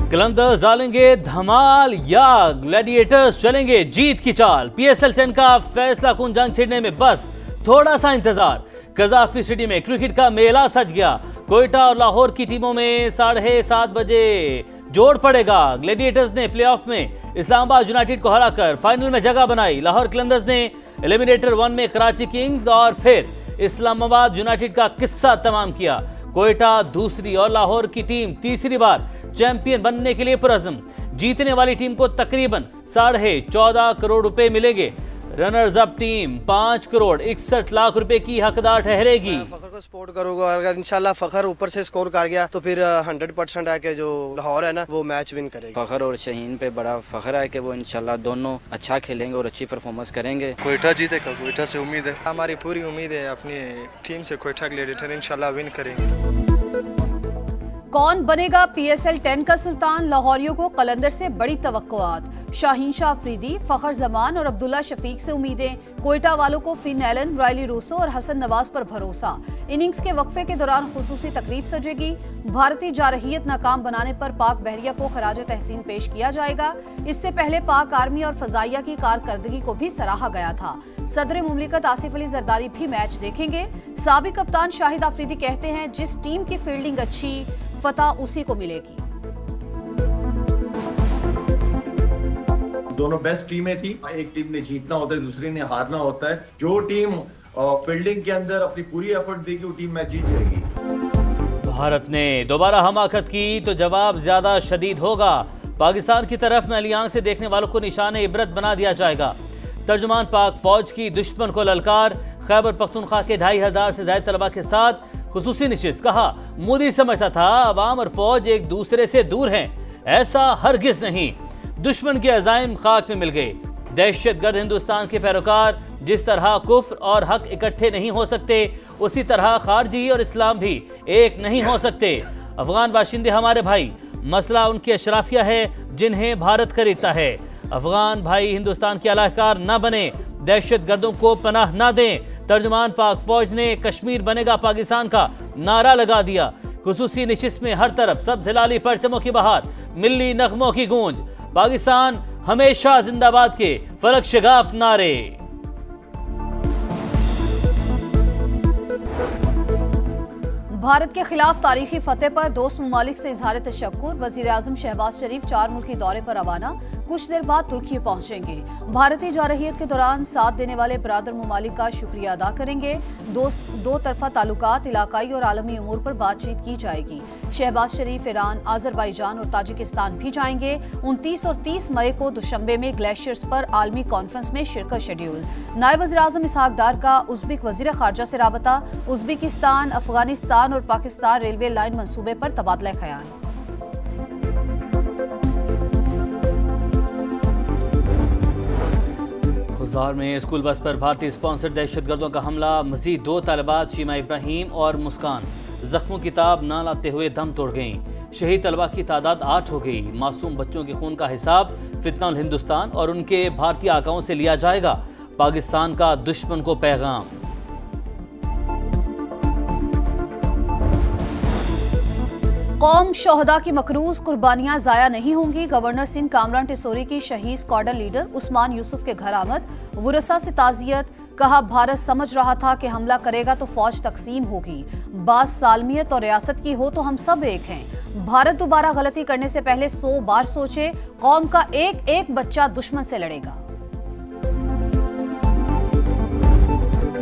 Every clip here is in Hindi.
कलंदर्स डालेंगे धमाल या ग्लैडिएटर्स चलेंगे जीत की चाल। PSL 10 का फैसला कुन जंग छिड़ने में बस थोड़ा सा इंतजार। कजाफी सिटी में क्रिकेट का मेला सज गया। कोयटा और लाहौर की टीमों में 7:30 बजे जोड़ पड़ेगा। ग्लैडिएटर्स ने प्लेऑफ में इस्लामाबाद यूनाइटेड को हराकर फाइनल में जगह बनाई। लाहौर कलंदर्स ने एलिमिनेटर 1 में कराची किंग्स और फिर इस्लामाबाद यूनाइटेड का किस्सा तमाम किया। कोयटा दूसरी और लाहौर की टीम तीसरी बार चैंपियन बनने के लिए पुरज़्म। जीतने वाली टीम को तकरीबन 14.5 करोड़ रुपए मिलेंगे। Runners up team 5 crore 61 lakh रुपए की हकदार ठहरेगी। फखर को सपोर्ट करूंगा। अगर इंशाल्लाह फखर ऊपर से स्कोर कर गया तो फिर 100% है कि जो लाहौर है ना वो मैच विन करेगी। फखर और शहीन पे बड़ा फखर है कि वो इंशाल्लाह दोनों अच्छा खेलेंगे और अच्छी परफॉर्मेंस करेंगे। कोयटा जीतेगा, कोयटा से उम्मीद है। हमारी पूरी उम्मीद है अपनी टीम से। कोयटा ग्लैडिएटर इंशाल्लाह विन करेंगे। कौन बनेगा PSL 10 का सुल्तान? लाहौरियों को कलंदर से बड़ी तवक्कुआत। शाहीन शाह अफरीदी, फखर जमान और अब्दुल्ला शफीक से उम्मीदें। कोयटा वालों को फिन एलन, रायली रूसो और हसन नवाज पर भरोसा। इनिंग्स के वक्फे के दौरान खुसूसी तकरीब सजेगी। भारतीय जारहियत नाकाम बनाने पर पाक बहरिया को खराज तहसीन पेश किया जाएगा। इससे पहले पाक आर्मी और फजाइया की कारकर्दगी को भी सराहा गया था। सदर मुमलिकत आसिफ अली जरदारी भी मैच देखेंगे। साबिक कप्तान शाहिद अफरीदी कहते हैं, जिस टीम की फील्डिंग अच्छी फतह उसी को मिलेगी। दोनों बेस्ट टीमें थी। एक टीम ने जीतना होता है, दूसरी ने हारना होता है। जो टीम फील्डिंग के अंदर अपनी पूरी एफर्ट देगी वो टीम मैच जीत जाएगी। भारत ने दोबारा हमाकत की तो जवाब ज्यादा शदीद होगा। पाकिस्तान की तरफ मैली आंख से देखने वालों को निशाने इबरत बना दिया जाएगा। तर्जुमान पाक फौज की दुश्मन को ललकार। खैबर पख्तूनख्वा के 2500 से ज्यादा तलबा के साथ खुसूसी निशिस्त। कहा, मोदी समझता था अवाम और फौज एक दूसरे से दूर हैं, ऐसा हरगिज नहीं। दुश्मन के अज़ाइम खाक में मिल गए। दहशतगर्द हिंदुस्तान के पैरोकार जिस तरह कुफ्र और हक इकट्ठे नहीं हो सकते, उसी तरह खारजी और इस्लाम भी एक नहीं हो सकते। अफगान बाशिंदे हमारे भाई, मसला उनकी अशराफिया है जिन्हें भारत खरीदता है। अफगान भाई हिंदुस्तान के अलहकार न बने, दहशतगर्दों को पनाह न दें। तर्जुमान पाक फौज ने कश्मीर बनेगा पाकिस्तान का नारा लगा दिया। खुसूसी निशिस्त में हर तरफ सब्ज़ हिलाली परचमों की बहार, मिल्ली नगमों की गूंज। पाकिस्तान हमेशा जिंदाबाद के फलक शगाफ नारे। भारत के खिलाफ तारीखी फतेह पर दोस्त ममालिक से इजहार तशक्कुर। वजीर आजम शहबाज शरीफ 4 मुल्की दौरे पर रवाना। कुछ देर बाद तुर्की पहुंचेंगे। भारतीय जारहियत के दौरान साथ देने वाले बरादर ममालिक का शुक्रिया अदा करेंगे। दो तरफा ताल्लुकात, इलाकाई और आलमी उमूर पर बातचीत की जाएगी। शहबाज शरीफ ईरान, आज़रबाईजान और ताजिकिस्तान भी जाएंगे। 29 और 30 मई को दुशंबे में ग्लेशियर्स पर आलमी कॉन्फ्रेंस में शिरकत शेड्यूल। नायब वज़ीर आज़म इसहाक डार का उज़्बेक वज़ीर ख़ारजा से राबता। उज़्बेकिस्तान, अफगानिस्तान और पाकिस्तान रेलवे लाइन मंसूबे पर तबादला ख्याल। खुजदार में स्कूल बस पर भारतीय स्पॉन्सर्ड दहशतगर्दों का हमला। मजीद 2 तालिबात शीमा इब्राहिम और मुस्कान जख्मों की ताब ना लाते हुए दम तोड़ गईं। शहीद तलबा की तादाद 8 हो गई। मासूम बच्चों के खून का हिसाब फितनाउल हिंदुस्तान और उनके भारतीय आकाओं से लिया जाएगा। पाकिस्तान का दुश्मन को पैगाम। कौम शोहदा की मकरूज, कुर्बानियां जाया नहीं होंगी। गवर्नर सिंध कामरान टिसोरी की शहीद स्क्वाडर लीडर उस्मान यूसुफ के घर आमद। वुरसा से ताजियत। कहा, भारत समझ रहा था कि हमला करेगा तो फौज तकसीम होगी। बात सालमियत और रियासत की हो तो हम सब एक हैं। भारत दोबारा गलती करने से पहले 100 बार सोचे। कौम का एक एक बच्चा दुश्मन से लड़ेगा।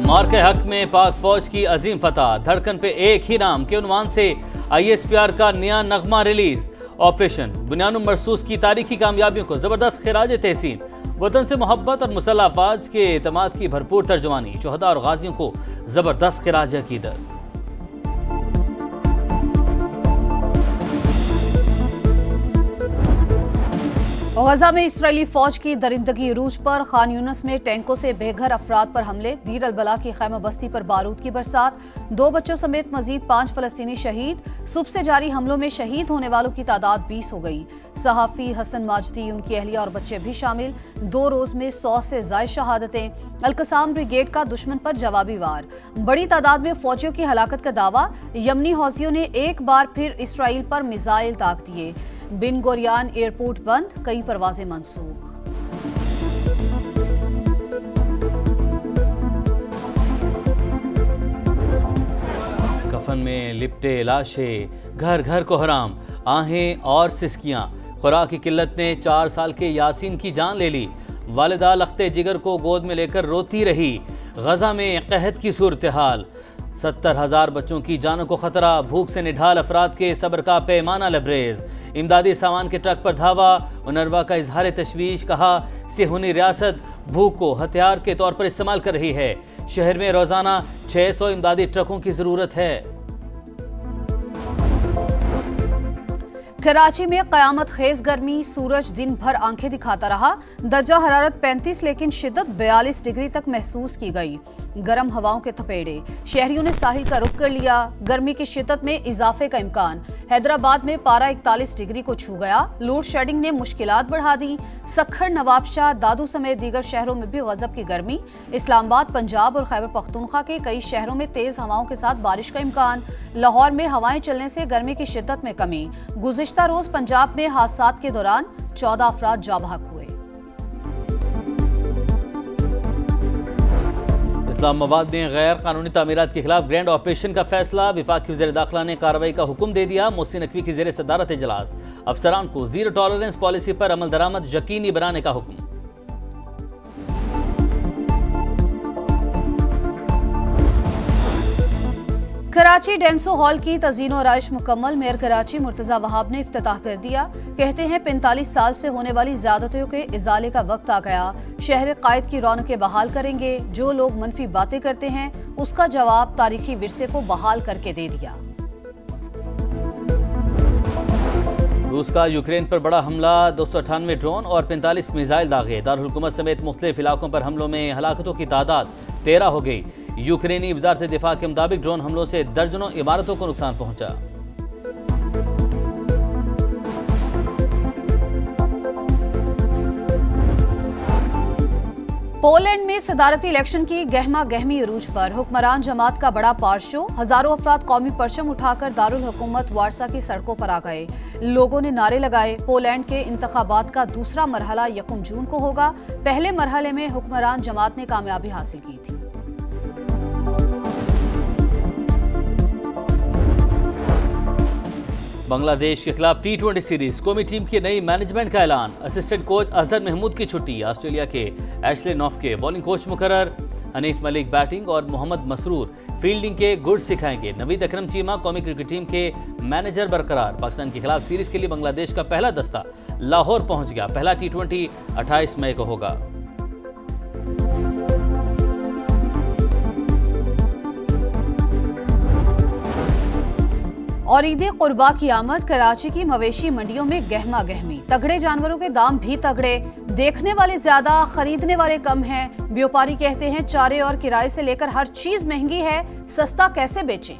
मार के हक में पाक फौज की अजीम फतह। धड़कन पे एक ही नाम के उन्वान से ISPR का नया नगमा रिलीज। ऑपरेशन बुनियाद मरसूस की तारीखी कामयाबियों को जबरदस्त खिराज तहसीन। वतन से मोहब्बत और मुसल्लह अफवाज के एतमाद की भरपूर तर्जुमानी। शोहदा और गाजियों को जबरदस्त खिराज अकीदत। गजा में इसराइली फौज की दरिंदगी अरूज पर। खान यूनस में टैंकों से बेघर अफराद पर हमले। दीर अलबला की खैमा बस्ती पर बारूद की बरसात। 2 बच्चों समेत मजीद 5 फलस्तीनी शहीद। सुबह से जारी हमलों में शहीद होने वालों की तादाद 20 हो गई। सहाफ़ी हसन माजदी, उनकी अहलिया और बच्चे भी शामिल। 2 रोज में 100 से ज़ायद शहादतें। अलकसाम ब्रिगेड का दुश्मन पर जवाबी वार। बड़ी तादाद में फौजियों की हलाकत का दावा। यमनी हौसियों ने एक बार फिर इसराइल पर मिसाइल दाग दिए। बिन गोरियान एयरपोर्ट बंद, कई परवाजें मंसूख। कफन में लिपटे लाशें, घर घर को हराम, आहें और सिसकियां। खुराक की किल्लत ने 4 साल के यासीन की जान ले ली। वालिदा लख्ते जिगर को गोद में लेकर रोती रही। गजा में कहत की सूरत हाल, 70,000 बच्चों की जानों को खतरा। भूख से निढाल अफराद के सब्र का पैमाना लबरेज। इमदादी सामान के ट्रक पर धावा। उनरवा का इजहार तशवीश, कहा सेहूनी रियासत भूख को हथियार के तौर पर इस्तेमाल कर रही है। शहर में रोजाना 600 इमदादी ट्रकों की जरूरत है। कराची में कयामत खेज गर्मी, सूरज दिन भर आंखें दिखाता रहा। दर्जा हरारत 35 लेकिन शिद्दत 42 डिग्री तक महसूस की गई। गर्म हवाओं के थपेड़े, शहरियों ने साहिल का रुख कर लिया। गर्मी की शिद्दत में इजाफे का इम्कान। हैदराबाद में पारा 41 डिग्री को छू गया। लोड शेडिंग ने मुश्किलात बढ़ा दी। सखर, नवाबशाह, दादू समेत दीगर शहरों में भी गजब की गर्मी। इस्लामाबाद, पंजाब और खैबर पख्तूनख्वा के कई शहरों में तेज हवाओं के साथ बारिश का इम्कान। लाहौर में हवाएं चलने से गर्मी की शिद्दत में कमी। गुज़िश्ता रोज पंजाब में हादसात के दौरान 14 अफराद जाँ बहक हुए। इस्लामाबाद में गैर कानूनी तामीरात के खिलाफ ग्रैंड ऑपरेशन का फैसला। विफाक की वज़ीर दाखिला ने कार्रवाई का हुक्म दे दिया। मोहसिन नकवी की ज़ेर सदारत इजलास। अफसरान को जीरो टॉलरेंस पॉलिसी पर अमल दरामद यकीनी बनाने का हुक्म। कराची डेंसो हॉल की तज़ीन और आइश मुकम्मल। मेयर कराची मुर्तज़ा वहाब ने इफ्तिताह कर दिया। कहते हैं 45 साल से होने वाली ज़्यादतियों के इजाले का वक्त आ गया। शहर कायद की रौनकें बहाल करेंगे। जो लोग मनफी बातें करते हैं उसका जवाब तारीखी विरसे को बहाल करके दे दिया। रूस का यूक्रेन पर बड़ा हमला, 298 ड्रोन और 45 मिसाइल दागे। दारुल हुकूमत समेत मुख्तलिफ इलाकों पर हमलों में हलाकतों की तादाद 13 हो गई। यूक्रेनी वज़ारत दिफा के मुताबिक ड्रोन हमलों से दर्जनों इमारतों को नुकसान पहुंचा। पोलैंड में सदारती इलेक्शन की गहमा गहमी अरूज पर। हुक्मरान जमात का बड़ा पार शो। हजारों अफराद कौमी परचम उठाकर दारुल हुकूमत वारसा की सड़कों पर आ गए। लोगों ने नारे लगाए। पोलैंड के इंतखाबात का दूसरा मरहला 1 जून को होगा। पहले मरहले में हुक्मरान जमात ने कामयाबी हासिल की थी। बांग्लादेश के खिलाफ T20 सीरीज। कौमी टीम की नई मैनेजमेंट का ऐलान। असिस्टेंट कोच अजहर महमूद की छुट्टी। ऑस्ट्रेलिया के एशले नॉफ बॉलिंग कोच मुकर्रर। हनीफ मलिक बैटिंग और मोहम्मद मसरूर फील्डिंग के गुड सिखाएंगे। नवीद अकरम चीमा कौमी क्रिकेट टीम के मैनेजर बरकरार। पाकिस्तान के खिलाफ सीरीज के लिए बांग्लादेश का पहला दस्ता लाहौर पहुंच गया। पहला T20 28 मई को होगा। और ईद कुर्बा की आमद। कराची की मवेशी मंडियों में गहमा गहमी। तगड़े जानवरों के दाम भी तगड़े। देखने वाले ज्यादा, खरीदने वाले कम हैं। व्यापारी कहते हैं चारे और किराए से लेकर हर चीज महंगी है, सस्ता कैसे बेचें।